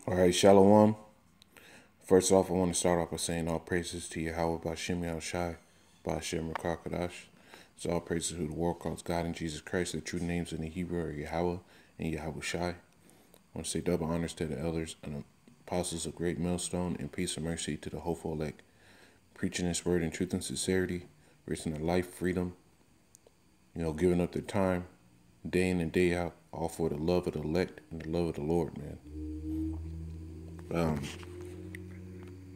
All right, Shalom. First off, I want to start off by saying all praises to Yahweh Bashim Shai, Bashem Rakakadash. So all praises to the world calls God and Jesus Christ. The true names in the Hebrew are Yahweh and Yahweh Shai. I want to say double honors to the elders and apostles of Great Millstone, and peace and mercy to the hopeful elect, preaching this word in truth and sincerity, risking their life, freedom, giving up their time, day in and day out, all for the love of the elect and the love of the Lord, man.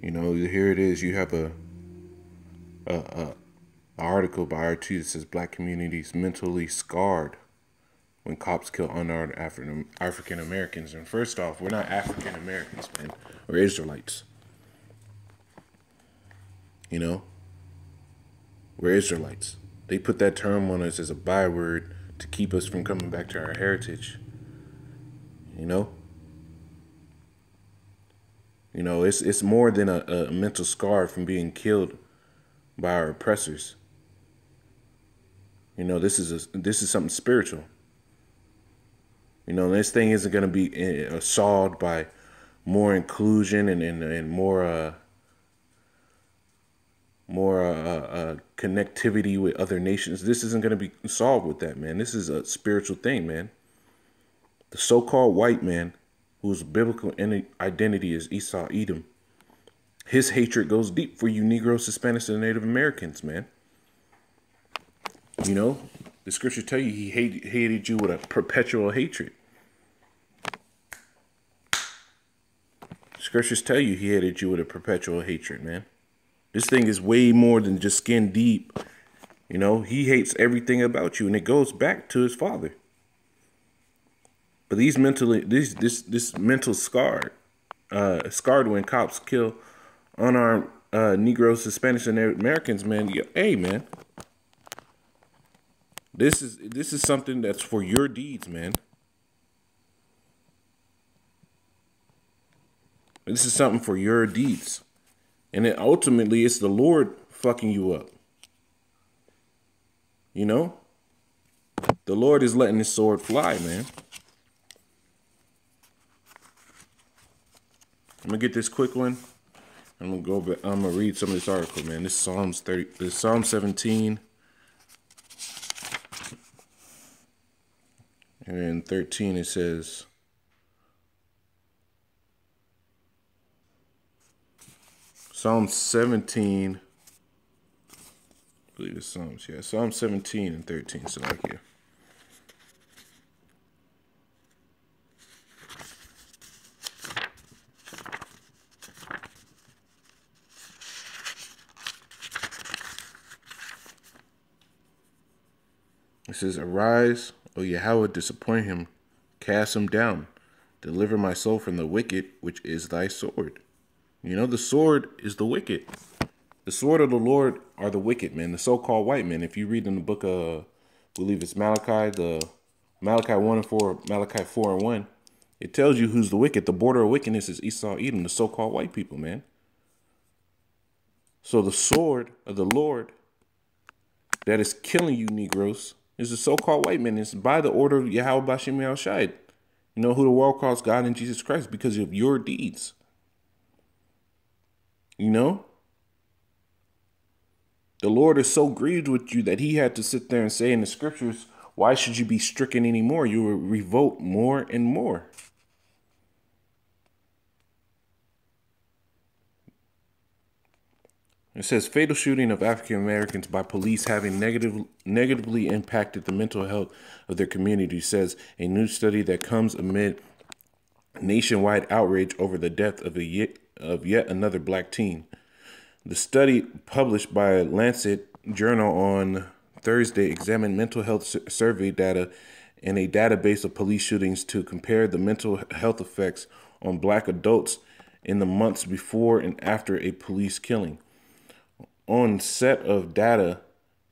Here it is. You have a article by RT that says black communities mentally scarred when cops kill unarmed African Americans. And first off, we're not African Americans, man. We're Israelites. We're Israelites. They put that term on us as a byword to keep us from coming back to our heritage. It's more than a mental scar from being killed by our oppressors. This is something spiritual. This thing isn't going to be solved by more inclusion and more connectivity with other nations. This isn't going to be solved with that, man. This is a spiritual thing, man. The so-called white man, whose biblical identity is Esau Edom, his hatred goes deep for you Negroes, Hispanics, and Native Americans, man. The scriptures tell you he hated you with a perpetual hatred. Scriptures tell you he hated you with a perpetual hatred, man. This thing is way more than just skin deep. He hates everything about you, and it goes back to his father. But this mental scarred when cops kill unarmed Negroes, Hispanics, and Native Americans, man. Hey, man, this is something that's for your deeds, man. This is something for your deeds, and then ultimately it's the Lord fucking you up. The Lord is letting his sword fly, man. I'm gonna get this quick one. I'm gonna go back. I'm gonna read some of this article, man. This is Psalms 30. This is Psalm 17, and in 13 it says, Psalm 17. I believe it's Psalms. Yeah, Psalm 17 and 13. So like here. It says, "Arise, O Yahweh, disappoint him, cast him down, deliver my soul from the wicked, which is thy sword." The sword is the wicked. The sword of the Lord are the wicked, man, the so-called white men. If you read in the book of, I believe it's Malachi 1 and 4, Malachi 4 and 1, it tells you who's the wicked. The border of wickedness is Esau, Edom, the so-called white people, man. So the sword of the Lord that is killing you Negroes is the so-called white men. It's by the order of Yahweh Bashim Shai. Who the world calls God and Jesus Christ because of your deeds. The Lord is so grieved with you that he had to sit there and say in the scriptures, why should you be stricken anymore? You will revolt more and more. It says, fatal shooting of African Americans by police having negatively impacted the mental health of their community, says a new study that comes amid nationwide outrage over the death of yet another black teen. The study, published by Lancet Journal on Thursday, examined mental health survey data in a database of police shootings to compare the mental health effects on black adults in the months before and after a police killing. On set of data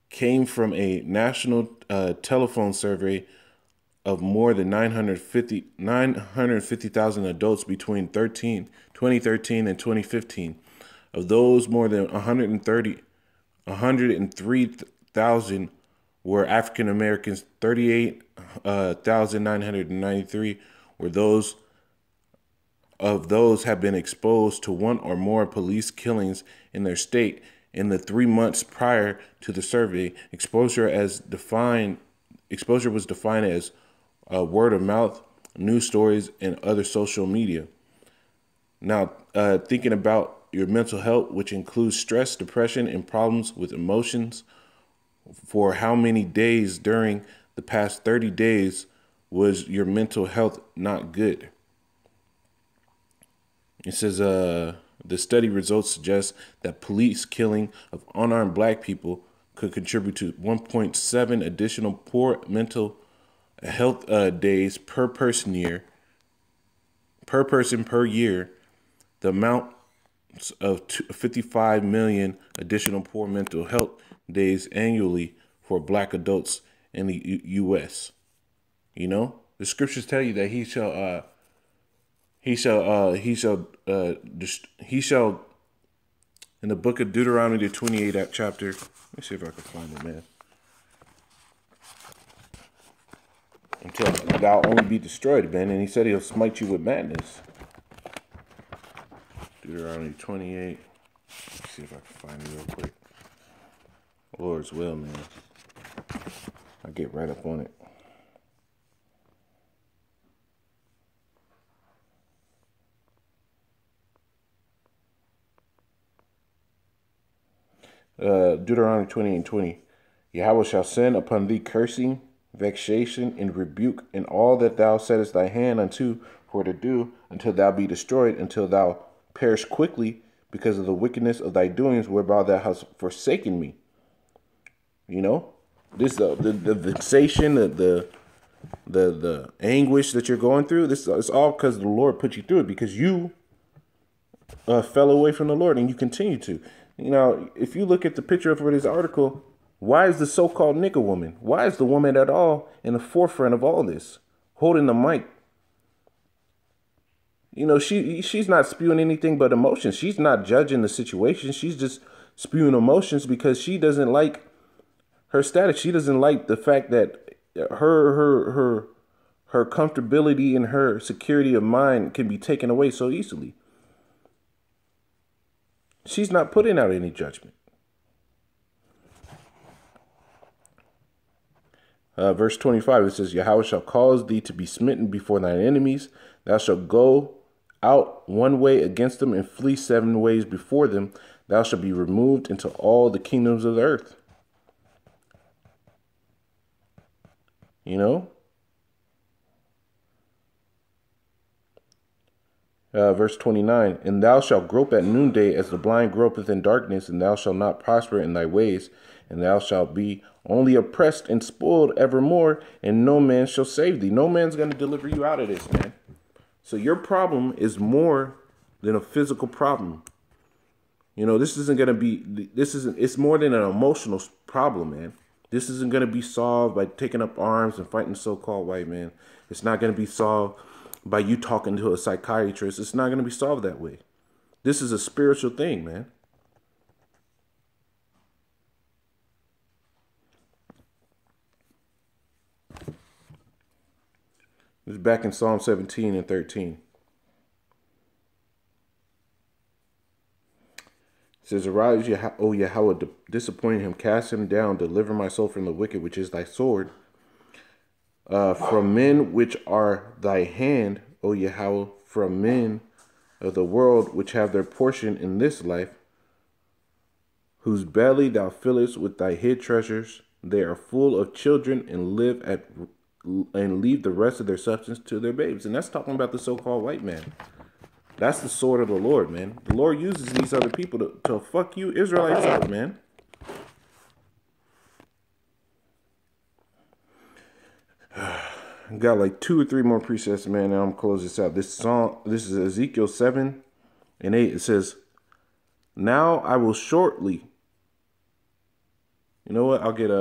came from a national telephone survey of more than 950,000 adults between 2013 and 2015. Of those, more than 103,000 were African Americans. 38,993 were those of those have been exposed to one or more police killings in their state in the 3 months prior to the survey. Exposure was defined as word of mouth, news stories, and other social media. Now, thinking about your mental health, which includes stress, depression, and problems with emotions, for how many days during the past 30 days was your mental health not good? It says the study results suggest that police killing of unarmed black people could contribute to 1.7 additional poor mental health days per person per year. The amount of 55 million additional poor mental health days annually for black adults in the U.S. You know, the scriptures tell you that he shall, in the book of Deuteronomy, the 28th chapter. Let me see if I can find it, man. Until thou only be destroyed, man. And he said he'll smite you with madness. Deuteronomy 28. Let's see if I can find it real quick. Lord's will, man. I'll get right up on it. Deuteronomy 28:20. Yahweh shall send upon thee cursing, vexation, and rebuke, in all that thou settest thy hand unto for to do, until thou be destroyed, until thou perish quickly, because of the wickedness of thy doings, whereby thou hast forsaken me. You know, this the vexation, the anguish that you're going through. This it's all because the Lord put you through it, because you fell away from the Lord and you continue to. You know, if you look at the picture for this article, why is the so-called nigger woman? Why is the woman at all in the forefront of all this, holding the mic? You know, she's not spewing anything but emotions. She's not judging the situation. She's just spewing emotions because she doesn't like her status. She doesn't like the fact that her comfortability and her security of mind can be taken away so easily. She's not putting out any judgment. Verse 25, it says, Yahweh shall cause thee to be smitten before thine enemies. Thou shalt go out one way against them and flee 7 ways before them. Thou shalt be removed into all the kingdoms of the earth. You know? Verse 29, and thou shalt grope at noonday as the blind gropeth in darkness, and thou shalt not prosper in thy ways, and thou shalt be only oppressed and spoiled evermore, and no man shall save thee. No man's going to deliver you out of this, man. So your problem is more than a physical problem. You know, this isn't going to be, it's more than an emotional problem, man. This isn't going to be solved by taking up arms and fighting so-called white man. It's not going to be solved by you talking to a psychiatrist. It's not going to be solved that way. This is a spiritual thing, man. This is back in Psalm 17 and 13. It says, arise, O Yahweh, disappoint him, cast him down, deliver my soul from the wicked, which is thy sword. From men which are thy hand, O Yahweh, from men of the world which have their portion in this life, whose belly thou fillest with thy hid treasures. They are full of children and leave the rest of their substance to their babes. And that's talking about the so-called white man. That's the sword of the Lord, man. The Lord uses these other people to fuck you Israelites up, man. Got like 2 or 3 more precepts, man, and I'm gonna close this out. This is Ezekiel 7 and 8. It says, now I will shortly. You know what? I'll get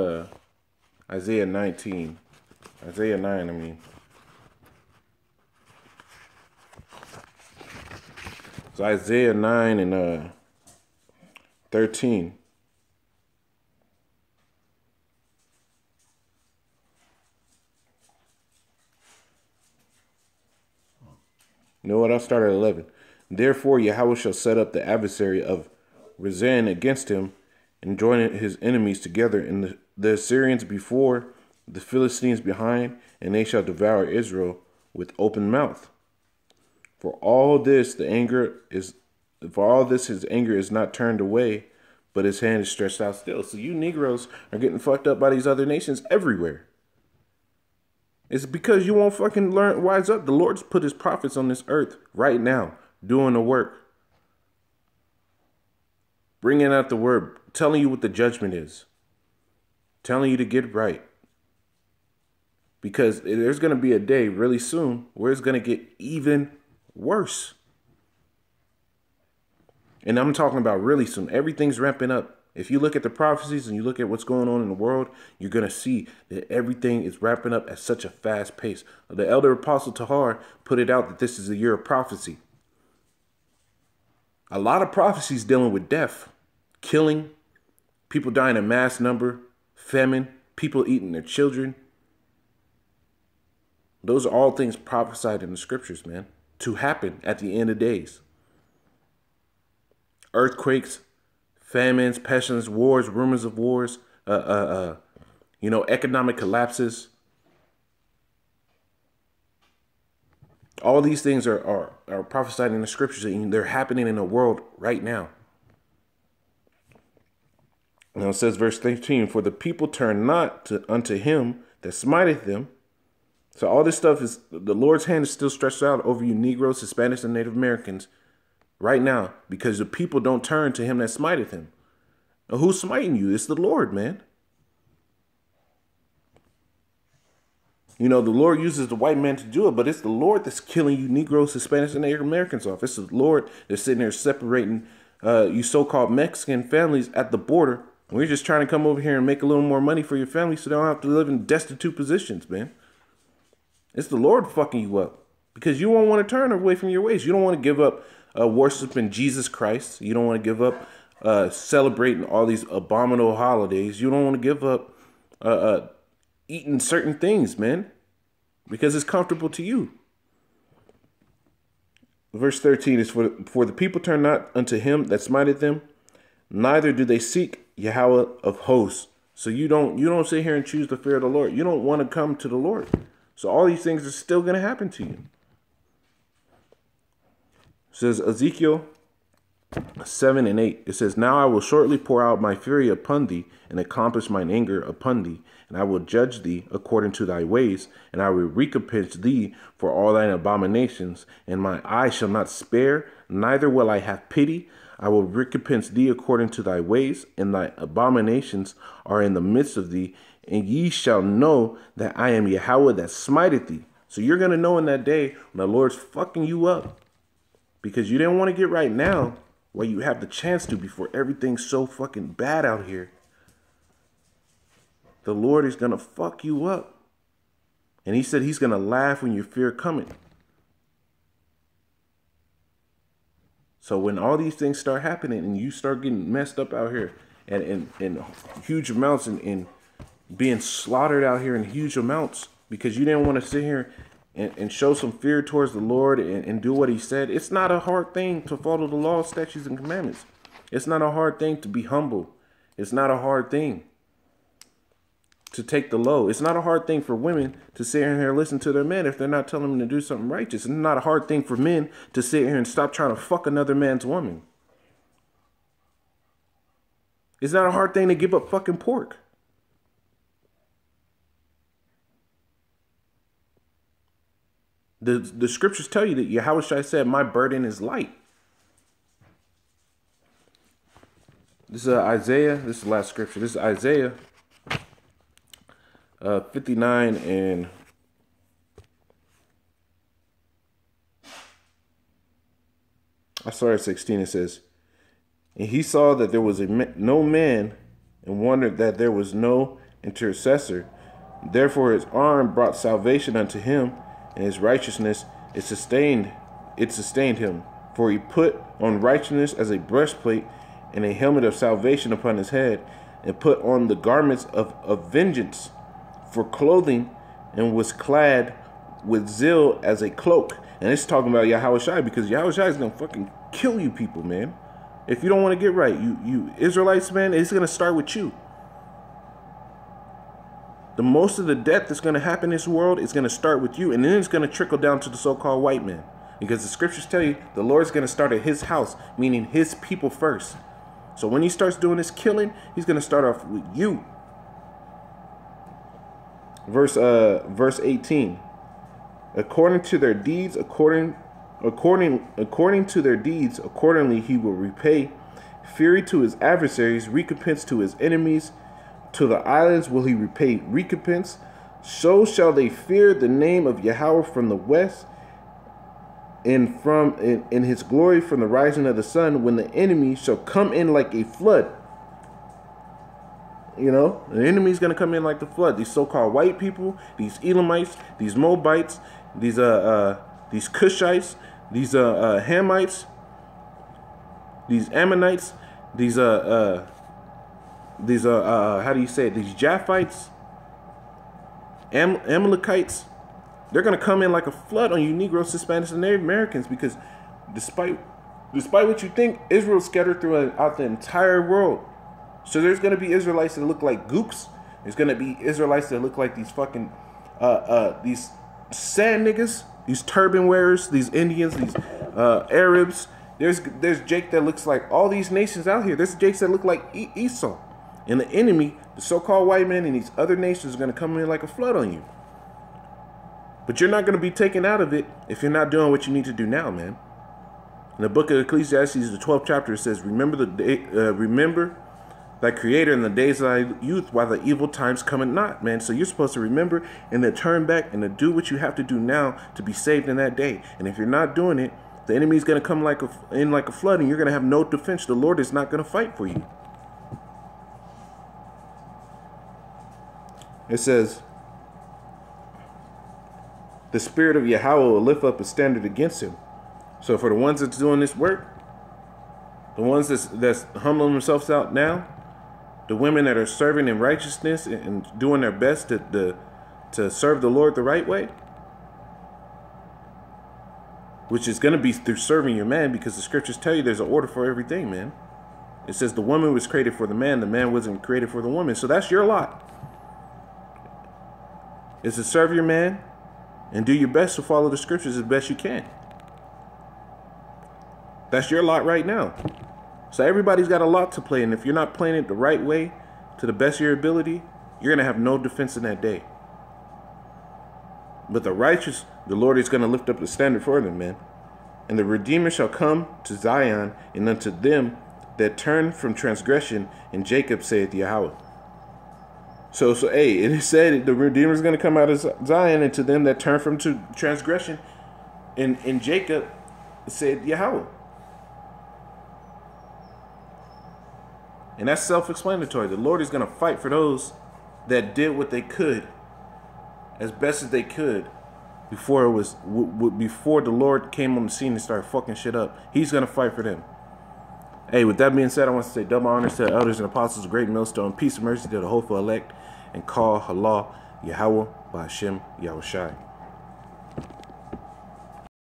Isaiah 19. Isaiah 9, I mean. It's Isaiah 9 and 13. You know what? I'll start at 11. Therefore, Yahweh shall set up the adversary of Rezin against him, and join his enemies together, and the Assyrians before, the Philistines behind, and they shall devour Israel with open mouth. For all this his anger is not turned away, but his hand is stretched out still. So you Negroes are getting fucked up by these other nations everywhere. It's because you won't fucking wise up. The Lord's put his prophets on this earth right now, doing the work. Bringing out the word, telling you what the judgment is. Telling you to get right. Because there's going to be a day really soon where it's going to get even worse. And I'm talking about really soon. Everything's ramping up. If you look at the prophecies and you look at what's going on in the world, you're going to see that everything is ramping up at such a fast pace. The elder apostle Tahar put it out that this is a year of prophecy. A lot of prophecies dealing with death, killing, people dying in mass number, famine, people eating their children. Those are all things prophesied in the scriptures, man, to happen at the end of days. Earthquakes, famines, pestilence, wars, rumors of wars, economic collapses. All these things are prophesied in the scriptures, and they're happening in the world right now. Now it says, verse 13, for the people turn not unto him that smiteth them. So all this stuff is, the Lord's hand is still stretched out over you Negroes, Hispanics, and Native Americans right now, because the people don't turn to him that smiteth him. Now, who's smiting you? It's the Lord, man. You know, the Lord uses the white man to do it, but it's the Lord that's killing you Negroes, Hispanics, and Native Americans off. It's the Lord that's sitting there separating you so-called Mexican families at the border. We're just trying to come over here and make a little more money for your family so they don't have to live in destitute positions, man. It's the Lord fucking you up because you won't want to turn away from your ways. You don't want to give up worshiping Jesus Christ. You don't want to give up celebrating all these abominable holidays. You don't want to give up eating certain things, man, because it's comfortable to you. Verse 13 is for the people turn not unto him that smited them, neither do they seek Yahweh of hosts. So you don't sit here and choose the fear of the Lord. You don't want to come to the Lord. So all these things are still going to happen to you. It says Ezekiel 7 and 8. It says, now I will shortly pour out my fury upon thee, and accomplish mine anger upon thee, and I will judge thee according to thy ways, and I will recompense thee for all thine abominations, and my eye shall not spare, neither will I have pity. I will recompense thee according to thy ways, and thy abominations are in the midst of thee, and ye shall know that I am Yahweh that smiteth thee. So you're going to know in that day when the Lord's fucking you up, because you didn't want to get right now while you have the chance to before everything's so fucking bad out here. The Lord is going to fuck you up. And he said he's going to laugh when you fear coming. So when all these things start happening and you start getting messed up out here and in huge amounts and being slaughtered out here in huge amounts because you didn't want to sit here and show some fear towards the Lord and do what he said. It's not a hard thing to follow the law, statutes, and commandments. It's not a hard thing to be humble. It's not a hard thing to take the low. It's not a hard thing for women to sit here and listen to their men if they're not telling them to do something righteous. It's not a hard thing for men to sit here and stop trying to fuck another man's woman. It's not a hard thing to give up fucking pork. The scriptures tell you that Yahweh said, my burden is light. This is Isaiah. This is the last scripture. This is Isaiah 59 and I started at 16. It says, and he saw that there was no man and wondered that there was no intercessor. Therefore his arm brought salvation unto him, and his righteousness it sustained him. For he put on righteousness as a breastplate, and a helmet of salvation upon his head, and put on the garments of vengeance for clothing, and was clad with zeal as a cloak, And it's talking about Yahweh Shai, because Yahweh Shai is going to fucking kill you people, man. If you don't want to get right, you Israelites, man, it's going to start with you. The most of the death that's going to happen in this world is going to start with you, and then it's going to trickle down to the so-called white man. Because the scriptures tell you the Lord's going to start at his house, meaning his people first. So when he starts doing this killing, he's going to start off with you. Verse 18. According to their deeds, accordingly he will repay. Fury to his adversaries, recompense to his enemies. To the islands will he repay recompense. So shall they fear the name of Yahweh from the west, and from in his glory from the rising of the sun, when the enemy shall come in like a flood. You know, the enemy's going to come in like the flood. These so-called white people, these Elamites, these Moabites, these Cushites, these Hamites, these Ammonites, these how do you say it? These Japhites, Amalekites. They're going to come in like a flood on you Negroes, Hispanics, and Native Americans, because despite what you think, Israel's scattered throughout the entire world. So there's going to be Israelites that look like gooks. There's going to be Israelites that look like these fucking these sand niggas, these turban wearers, these Indians, these Arabs. There's Jake that looks like all these nations out here. There's Jakes that look like Esau. And the enemy, the so-called white man and these other nations, are going to come in like a flood on you. But you're not going to be taken out of it if you're not doing what you need to do now, man. In the book of Ecclesiastes, the 12th chapter, it says, remember thy creator in the days of thy youth, while the evil times cometh not, man. So you're supposed to remember and then turn back and to do what you have to do now to be saved in that day. And if you're not doing it, the enemy is going to come in like a flood, and you're going to have no defense. The Lord is not going to fight for you. It says, the spirit of Yahweh will lift up a standard against him. So for the ones that's doing this work, the ones that's humbling themselves out now, the women that are serving in righteousness and doing their best to serve the Lord the right way, which is going to be through serving your man, because the scriptures tell you there's an order for everything, man. It says the woman was created for the man wasn't created for the woman. So that's your lot. Is to serve your man and do your best to follow the scriptures as best you can. That's your lot right now. So everybody's got a lot to play, and if you're not playing it the right way, to the best of your ability, you're going to have no defense in that day. But the righteous, the Lord is going to lift up the standard for them, man. And the Redeemer shall come to Zion, and unto them that turn from transgression, and Jacob saith Yahweh. So hey, it is said the Redeemer is going to come out of Zion, and to them that turn from transgression, in Jacob said Yahweh. And that's self-explanatory. The Lord is going to fight for those that did what they could, as best as they could, before the Lord came on the scene and started fucking shit up. He's going to fight for them. Hey, with that being said, I want to say double honors to the elders and apostles, great millstone, peace and mercy to the hopeful elect, and call Allah Yahweh by Hashem Yahushai.